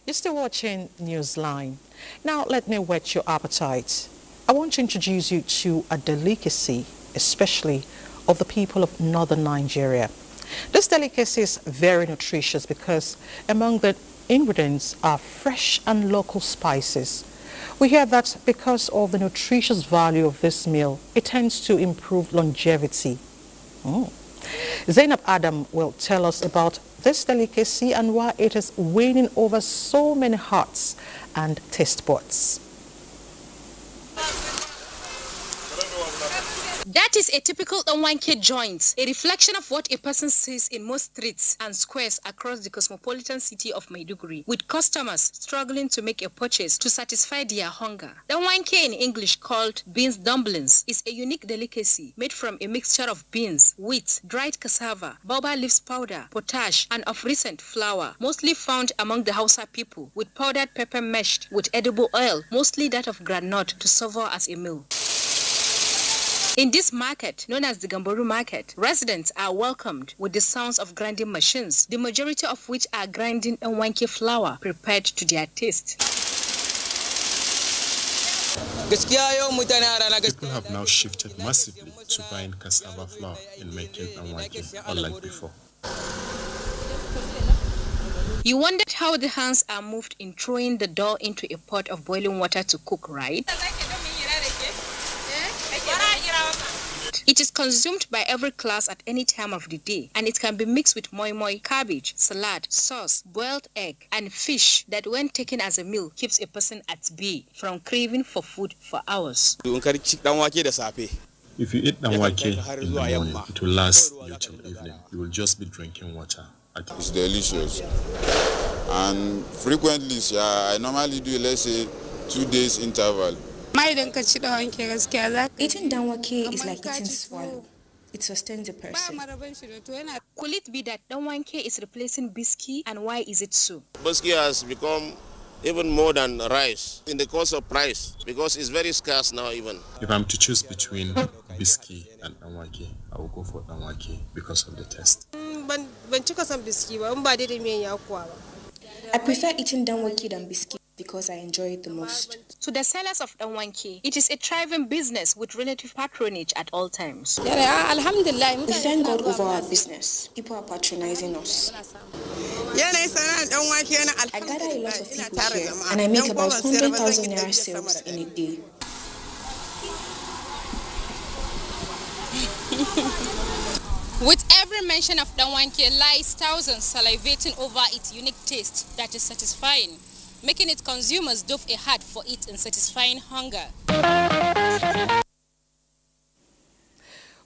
You're still watching Newsline. Now let me whet your appetite. I want to introduce you to a delicacy, especially of the people of northern Nigeria. This delicacy is very nutritious because among the ingredients are fresh and local spices. We hear that because of the nutritious value of this meal, it tends to improve longevity. Zainab Adam will tell us about this delicacy and why it is winning over so many hearts and taste buds. That is a typical Nwanke joint, a reflection of what a person sees in most streets and squares across the cosmopolitan city of Maiduguri, with customers struggling to make a purchase to satisfy their hunger. Nwanke, in English called beans dumplings, is a unique delicacy made from a mixture of beans, wheat, dried cassava, baobab leaves powder, potash, and of recent flour, mostly found among the Hausa people, with powdered pepper meshed with edible oil, mostly that of groundnut, to serve as a meal. In this market, known as the Gamboru market, residents are welcomed with the sounds of grinding machines, the majority of which are grinding Nwanke flour prepared to their taste. People have now shifted massively to buying cassava flour and making Nwanke, unlike before. You wondered how the hands are moved in throwing the dough into a pot of boiling water to cook, right? It is consumed by every class at any time of the day, and it can be mixed with moi moi, cabbage, salad, sauce, boiled egg, and fish that when taken as a meal keeps a person at bay from craving for food for hours. If you eat Nwanke in the morning, it will last you till evening. You will just be drinking water. It's delicious. And frequently, I normally do, let's say, 2 days interval. Eating Nwanke is like eating swallow. It sustains a person. Could it be that Nwanke is replacing biscuit, and why is it so? Biscuit has become even more than rice in the course of price because it's very scarce now even. If I'm to choose between biscuit and Nwanke, I will go for Nwanke because of the taste. I prefer eating Nwanke than biscuit because I enjoy it the most. To the sellers of Nwanke, it is a thriving business with relative patronage at all times. We thank God over our business. People are patronizing us. I gather a lot of people here, and I make about 100,000 naira sales in a day. With every mention of Nwanke lies thousands salivating over its unique taste that is satisfying, making its consumers dove a heart for it and satisfying hunger.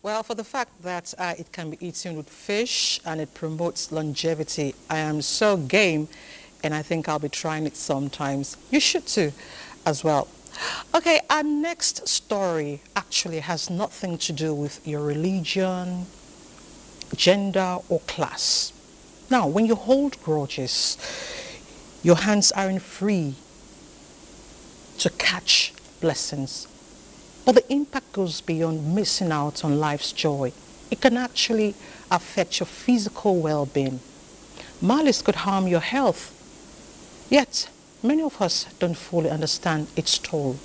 Well, for the fact that it can be eaten with fish and it promotes longevity, I am so game, and I think I'll be trying it sometimes. You should too as well. Okay, our next story actually has nothing to do with your religion, gender, or class. Now, when you hold grudges, your hands aren't free to catch blessings. But the impact goes beyond missing out on life's joy. It can actually affect your physical well-being. Malice could harm your health. Yet, many of us don't fully understand its toll.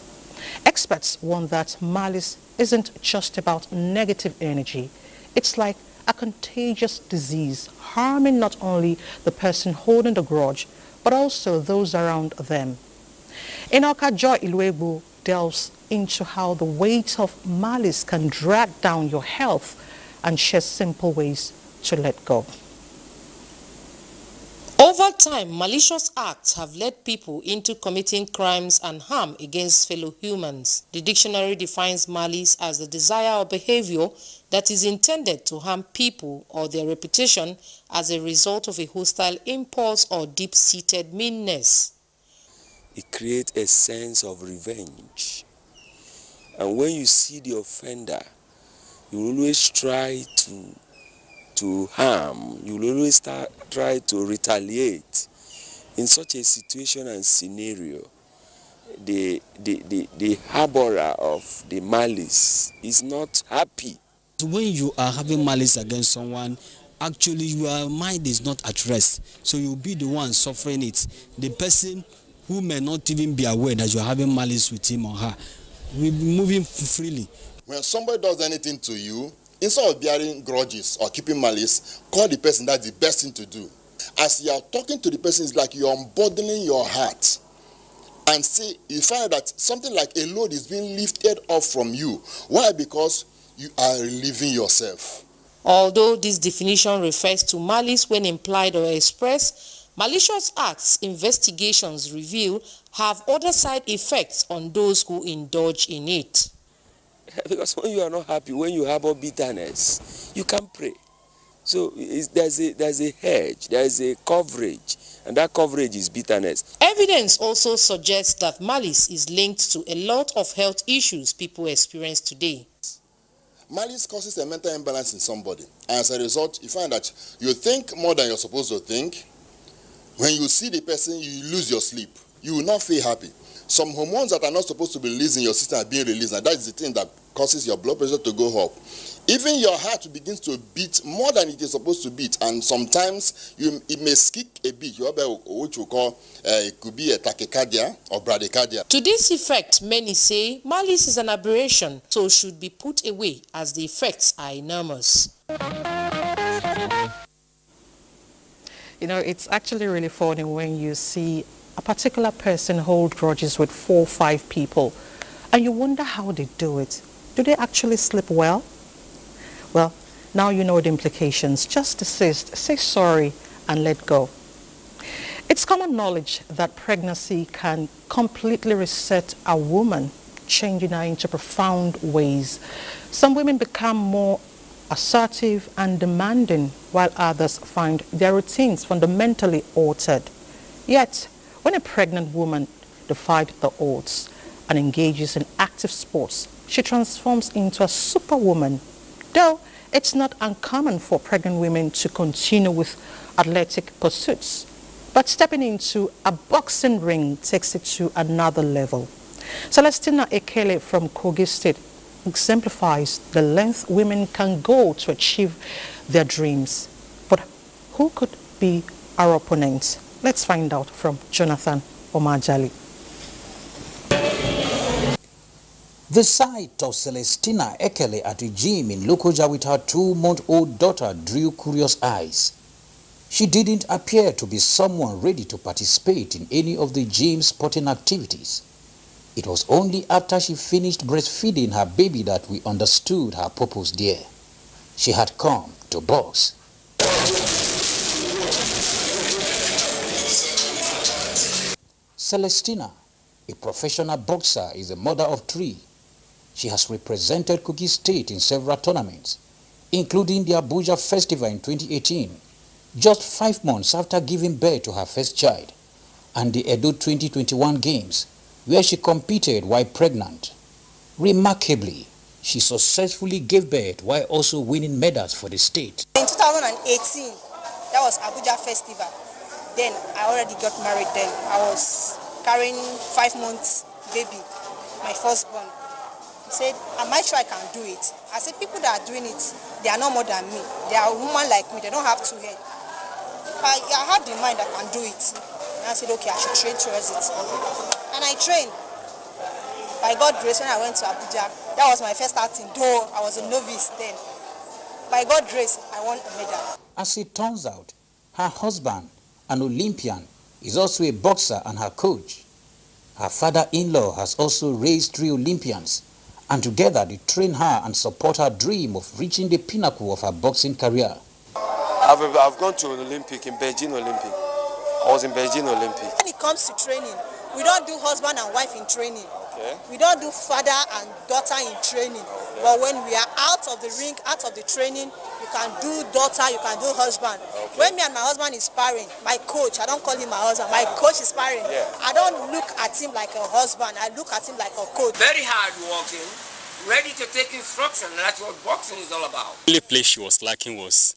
Experts warn that malice isn't just about negative energy. It's like a contagious disease, harming not only the person holding the grudge, but also those around them. Enoka Joy Iluebu delves into how the weight of malice can drag down your health and shares simple ways to let go. Over time, malicious acts have led people into committing crimes and harm against fellow humans. The dictionary defines malice as the desire or behavior that is intended to harm people or their reputation as a result of a hostile impulse or deep-seated meanness. It creates a sense of revenge. And when you see the offender, you always try to harm, you will always try to retaliate. In such a situation and scenario, the harborer of the malice is not happy. When you are having malice against someone, actually your mind is not at rest. So you'll be the one suffering it. The person who may not even be aware that you're having malice with him or her will be moving freely. When somebody does anything to you, instead of bearing grudges or keeping malice, call the person. That's the best thing to do. As you are talking to the person, it's like you're unburdening your heart. And see, you find that something like a load is being lifted off from you. Why? Because you are relieving yourself. Although this definition refers to malice when implied or expressed, malicious acts investigations reveal have other side effects on those who indulge in it. Because when you are not happy, when you harbor bitterness, you can pray. So there's a hedge, there's a coverage, and that coverage is bitterness. Evidence also suggests that malice is linked to a lot of health issues people experience today. Malice causes a mental imbalance in somebody. And as a result, you find that you think more than you're supposed to think. When you see the person, you lose your sleep. You will not feel happy. Some hormones that are not supposed to be released in your system are being released, and that is the thing that causes your blood pressure to go up. Even your heart begins to beat more than it is supposed to beat, and sometimes it may skip a bit, which we call, it could be a tachycardia or bradycardia. To this effect, many say malice is an aberration, so should be put away as the effects are enormous. You know, it's actually really funny when you see a particular person hold grudges with 4 or 5 people, and you wonder how they do it. Do they actually sleep well? Well, now you know the implications. Just desist, say sorry, and let go. It's common knowledge that pregnancy can completely reset a woman, changing her into profound ways. Some women become more assertive and demanding, while others find their routines fundamentally altered. Yet, when a pregnant woman defies the odds and engages in active sports, she transforms into a superwoman. Though it's not uncommon for pregnant women to continue with athletic pursuits, but stepping into a boxing ring takes it to another level. Celestina Ekele from Kogi State exemplifies the length women can go to achieve their dreams. But who could be our opponents? Let's find out from Jonathan Omajali. The sight of Celestina Ekele at a gym in Lokoja with her 2-month-old daughter drew curious eyes. She didn't appear to be someone ready to participate in any of the gym's sporting activities. It was only after she finished breastfeeding her baby that we understood her purpose there. She had come to box. Celestina, a professional boxer, is a mother of 3. She has represented Kogi State in several tournaments, including the Abuja Festival in 2018, just 5 months after giving birth to her first child, and the Edo 2021 Games, where she competed while pregnant. Remarkably, she successfully gave birth while also winning medals for the state. In 2018, that was Abuja Festival. Then I already got married then. I was carrying 5 months baby, my firstborn. He said, I might try, I can do it. I said, people that are doing it, they are no more than me. They are a woman like me, they don't have 2 heads. I have the mind I can do it. And I said, okay, I should train towards it. And I trained. By God's grace, when I went to Abuja, that was my first outing, though I was a novice then. By God's grace, I won a medal. As it turns out, her husband, an Olympian, is also a boxer and her coach. Her father-in-law has also raised 3 Olympians, and together they train her and support her dream of reaching the pinnacle of her boxing career. I've gone to an Olympic in Beijing Olympic. I was in Beijing Olympic. When it comes to training, we don't do husband and wife in training. Okay. We don't do father and daughter in training. Okay. But when we are out of the ring, out of the training, you can do daughter, you can do husband. Okay. When me and my husband is sparring, my coach, I don't call him my husband, my coach is sparring. Yeah. I don't look at him like a husband, I look at him like a coach. Very hard working, ready to take instruction, and that's what boxing is all about. The only place she was lacking was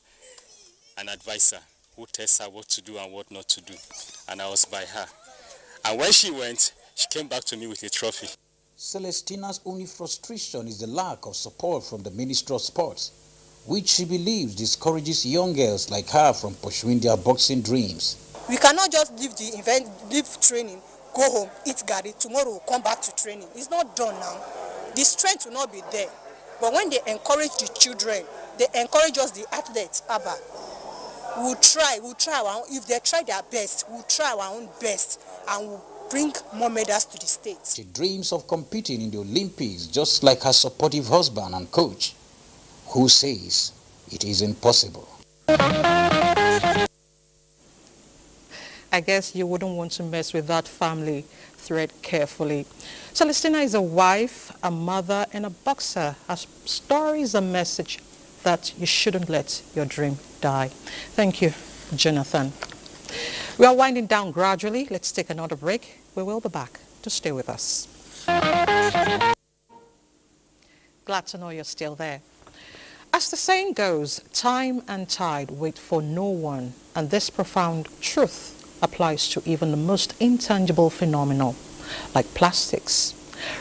an advisor who tells her what to do and what not to do, and I was by her. And when she went, she came back to me with a trophy. Celestina's only frustration is the lack of support from the Ministry of Sports. which she believes discourages young girls like her from pursuing their boxing dreams. We cannot just leave the event, leave training, go home, eat gari, tomorrow we'll come back to training. It's not done now. The strength will not be there. But when they encourage the children, they encourage us, the athletes, Abba. We'll try our own. If they try their best, we'll try our own best and we'll bring more medals to the state. She dreams of competing in the Olympics just like her supportive husband and coach, who says it is impossible. I guess you wouldn't want to mess with that family thread carefully. Celestina is a wife, a mother, and a boxer. Her story is a message that you shouldn't let your dream die. Thank you, Jonathan. We are winding down gradually. Let's take another break. We will be back to stay with us. Glad to know you're still there. As the saying goes, time and tide wait for no one, and this profound truth applies to even the most intangible phenomena, like plastics.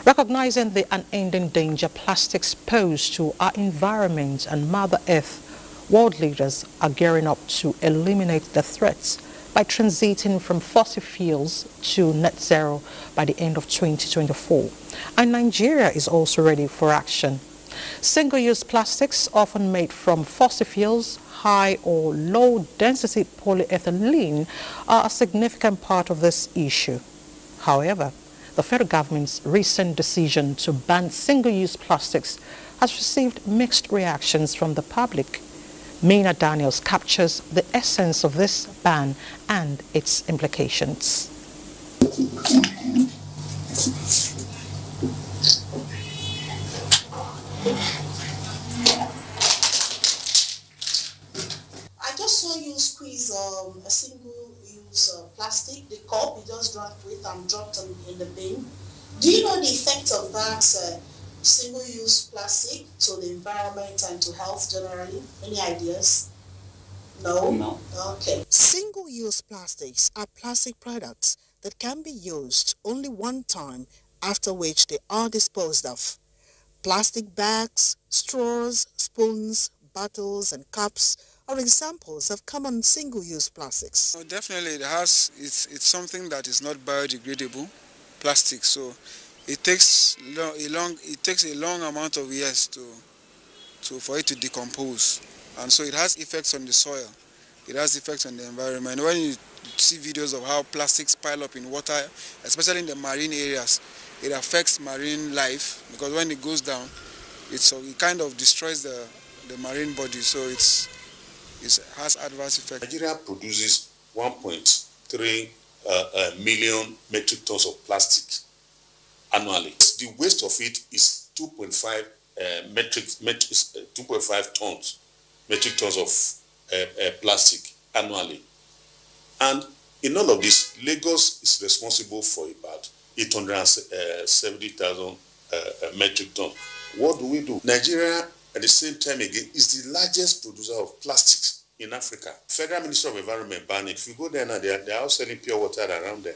Recognizing the unending danger plastics pose to our environment and Mother Earth, world leaders are gearing up to eliminate the threats by transiting from fossil fuels to net zero by the end of 2024. And Nigeria is also ready for action. Single-use plastics, often made from fossil fuels, high or low-density polyethylene, are a significant part of this issue. However, the federal government's recent decision to ban single-use plastics has received mixed reactions from the public. Mina Daniels captures the essence of this ban and its implications. I just saw you squeeze a single-use plastic, the cup you just drank with and dropped in the bin. Do you know the effect of that single-use plastic to the environment and to health generally? Any ideas? No? No. Okay. Single-use plastics are plastic products that can be used only one time, after which they are disposed of. Plastic bags, straws, spoons, bottles and cups are examples of common single-use plastics. Definitely it's something that is not biodegradable plastic, so it takes a long amount of years for it to decompose, and so it has effects on the soil, it has effects on the environment. When you see videos of how plastics pile up in water, especially in the marine areas, it affects marine life, because when it goes down, it kind of destroys the marine body, so it has adverse effects. Nigeria produces 1.3 million metric tons of plastic annually. The waste of it is 2.5 metric tons of plastic annually. And in all of this, Lagos is responsible for about 870,000 metric tons. What do? Nigeria, at the same time again, is the largest producer of plastics in Africa. Federal Ministry of Environment banned it. If you go there now, they are out selling pure water around there.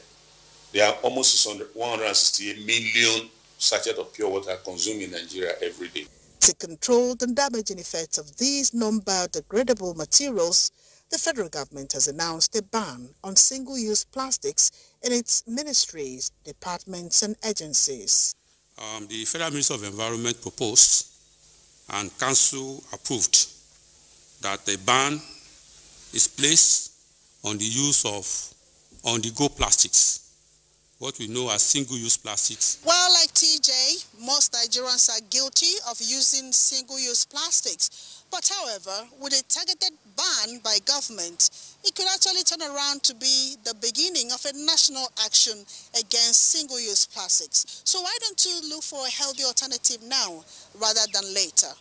There are almost 168 million sachets of pure water consumed in Nigeria every day. To control the damaging effects of these non-biodegradable materials, the federal government has announced a ban on single-use plastics in its ministries, departments and agencies. The Federal Ministry of Environment proposed and Council approved that a ban is placed on the use of on-the-go plastics, what we know as single-use plastics. Well, like TJ, most Nigerians are guilty of using single-use plastics. But however, with a targeted ban by government, it could actually turn around to be the beginning of a national action against single-use plastics. So why don't you look for a healthy alternative now rather than later?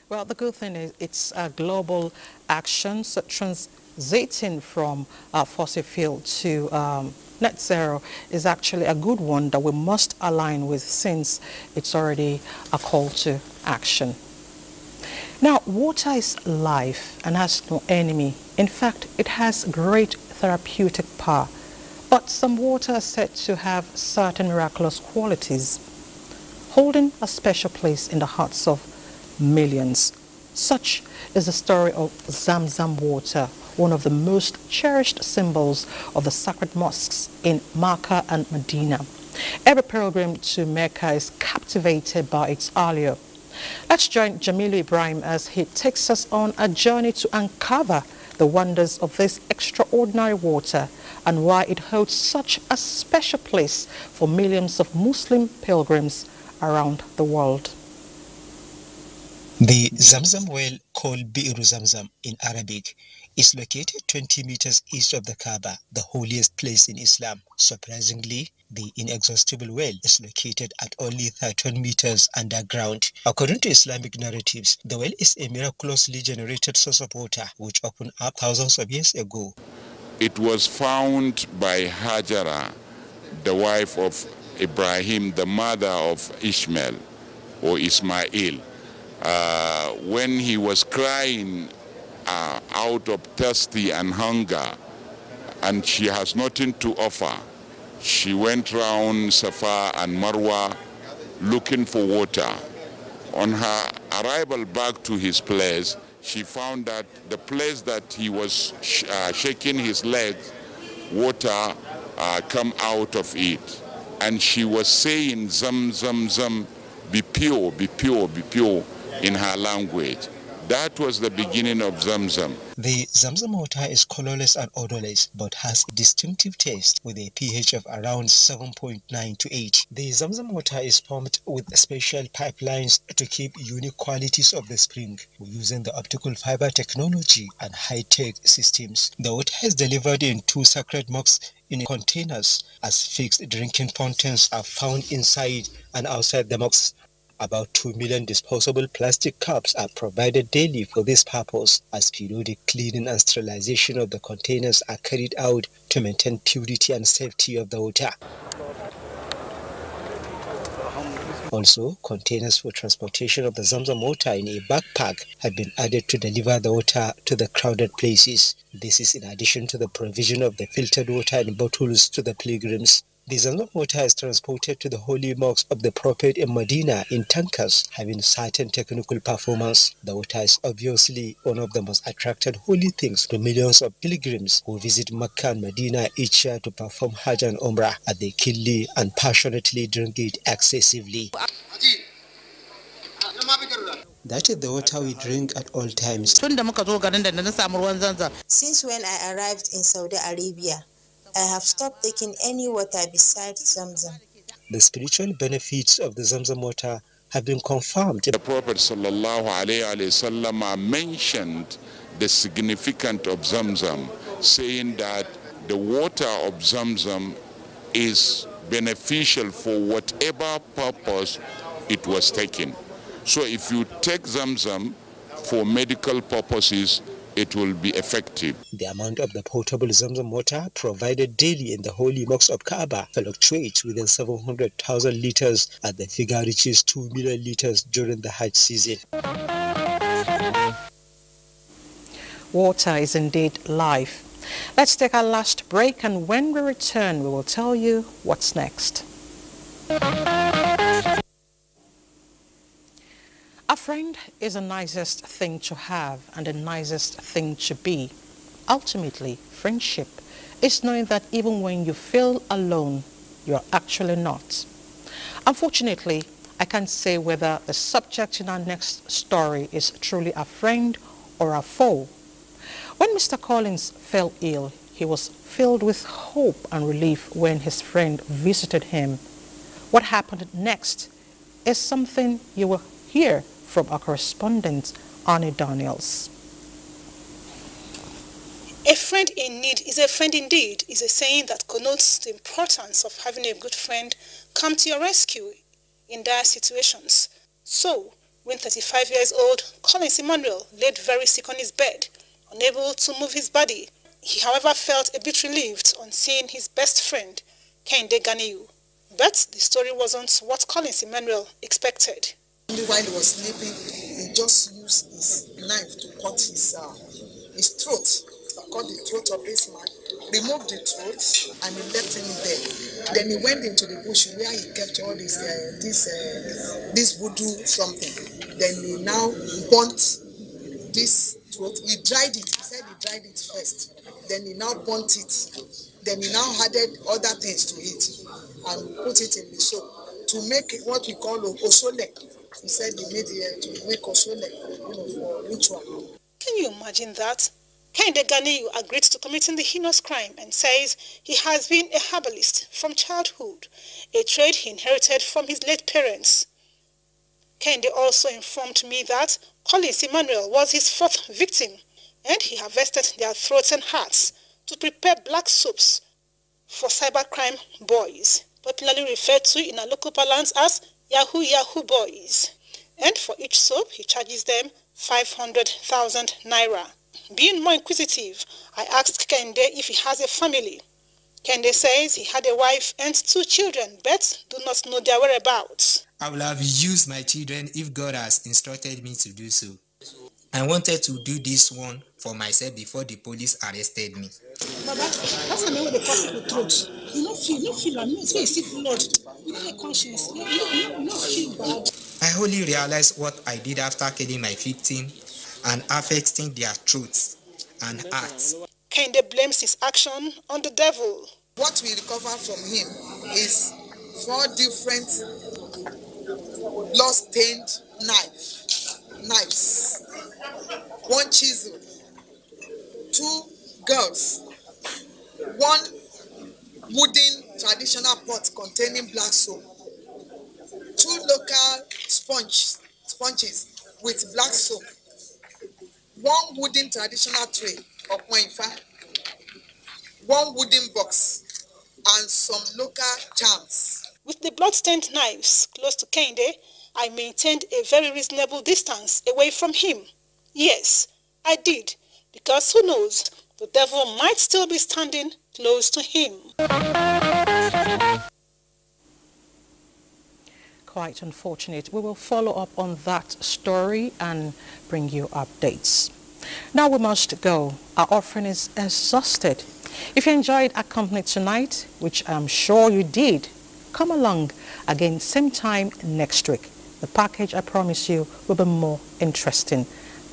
Well, the good thing is it's a global action, so transiting from fossil fuel to net zero is actually a good one that we must align with, since it's already a call to action. Now, water is life and has no enemy. In fact, it has great therapeutic power. But some water is said to have certain miraculous qualities. holding a special place in the hearts of millions. Such is the story of Zamzam Water, one of the most cherished symbols of the sacred mosques in Mecca and Medina. Every pilgrim to Mecca is captivated by its allure. Let's join Jamilu Ibrahim as he takes us on a journey to uncover the wonders of this extraordinary water and why it holds such a special place for millions of Muslim pilgrims around the world. The Zamzam well, called Bi'ru Zamzam in Arabic, is located 20 meters east of the Kaaba, the holiest place in Islam. Surprisingly, the inexhaustible well is located at only 13 meters underground. According to Islamic narratives, the well is a miraculously generated source of water which opened up thousands of years ago. It was found by Hajara, the wife of Ibrahim, the mother of Ishmael or Ismail. When he was crying out of thirsty and hunger, and she has nothing to offer, she went round Safa and Marwa looking for water. On her arrival back to his place, she found that the place that he was shaking his legs, water come out of it. And she was saying, Zam, Zam, Zam, be pure, be pure, be pure, in her language. That was the beginning of Zamzam. The Zamzam water is colorless and odorless, but has a distinctive taste with a pH of around 7.9 to 8. The Zamzam water is pumped with special pipelines to keep unique qualities of the spring, using the optical fiber technology and high-tech systems. The water is delivered in 2 sacred mugs in containers, as fixed drinking fountains are found inside and outside the mugs. About 2 million disposable plastic cups are provided daily for this purpose, as periodic cleaning and sterilization of the containers are carried out to maintain purity and safety of the water. Also, containers for transportation of the Zamzam water in a backpack have been added to deliver the water to the crowded places. This is in addition to the provision of the filtered water in bottles to the pilgrims. The Zamzam water is transported to the holy mosque of the Prophet in Medina in tankers, having certain technical performance. The water is obviously one of the most attracted holy things to millions of pilgrims who visit Mecca and Medina each year to perform Hajj and Umrah, as they keenly and passionately drink it excessively. That is the water we drink at all times. Since when I arrived in Saudi Arabia, I have stopped taking any water besides Zamzam. The spiritual benefits of the Zamzam water have been confirmed. The Prophet ﷺ mentioned the significance of Zamzam, saying that the water of Zamzam is beneficial for whatever purpose it was taken. So if you take Zamzam for medical purposes, it will be effective. The amount of the potable Zamzam water provided daily in the holy mosque of Kaaba fluctuates within 700,000 liters, as the figure reaches 2 million liters during the Hajj season. Water is indeed life. Let's take our last break, and when we return, we will tell you what's next. A friend is the nicest thing to have and the nicest thing to be. Ultimately, friendship is knowing that even when you feel alone, you're actually not. Unfortunately, I can't say whether the subject in our next story is truly a friend or a foe. When Mr. Collins fell ill, he was filled with hope and relief when his friend visited him. What happened next is something you will hear from our correspondent, Arnie Daniels. A friend in need is a friend indeed is a saying that connotes the importance of having a good friend come to your rescue in dire situations. So, when 35 years old Collins Emmanuel laid very sick on his bed, unable to move his body, he however felt a bit relieved on seeing his best friend, Kehinde Ganiyu. But the story wasn't what Collins Emmanuel expected. While he was sleeping, he just used his knife to cut his throat. cut the throat of this man, removed the throat, and he left him there. Then he went into the bush where he kept all this voodoo something. Then he now burnt this throat. He dried it. He said he dried it first. Then he now burnt it. Then he now added other things to it and put it in the soap to make what we call osole. He said he made it to make osole, for ritual. Can you imagine that? Kehinde Ganiyu agreed to committing the heinous crime and says he has been a herbalist from childhood, a trade he inherited from his late parents. Kehinde also informed me that Collins Emmanuel was his fourth victim, and he harvested their throats and hearts to prepare black soaps for cybercrime boys, popularly referred to in our local parlance as Yahoo boys. And for each soap, he charges them 500,000 naira. Being more inquisitive, I asked Kehinde if he has a family. Kehinde says he had a wife and 2 children, but do not know their whereabouts. I will have used my children if God has instructed me to do so. I wanted to do this one for myself before the police arrested me. Baba, that's the way they cut the throat. You don't feel, I'm not see blood. You don't get conscious. You don't feel bad. I only realized what I did after killing my victim and affecting their throats and hearts. Kehinde blames his action on the devil. What we recovered from him is 4 different blood-stained knives, 1 chisel, 2 girls, 1 wooden traditional pot containing black soap, 2 local sponges with black soap, 1 wooden traditional tray of moifa, 1 wooden box, and some local charms. With the blood-stained knives close to Kehinde, I maintained a very reasonable distance away from him. Yes, I did, because who knows, the devil might still be standing close to him. Quite unfortunate. We will follow up on that story and bring you updates. Now we must go. Our offering is exhausted. If you enjoyed our company tonight, which I'm sure you did, come along again same time next week. The package, I promise you, will be more interesting.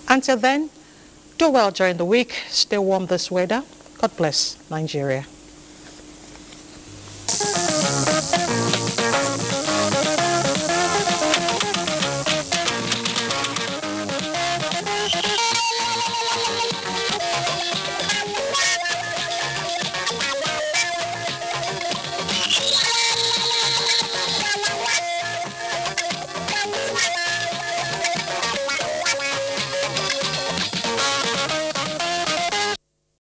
Until then, do well during the week. Stay warm this weather. God bless Nigeria.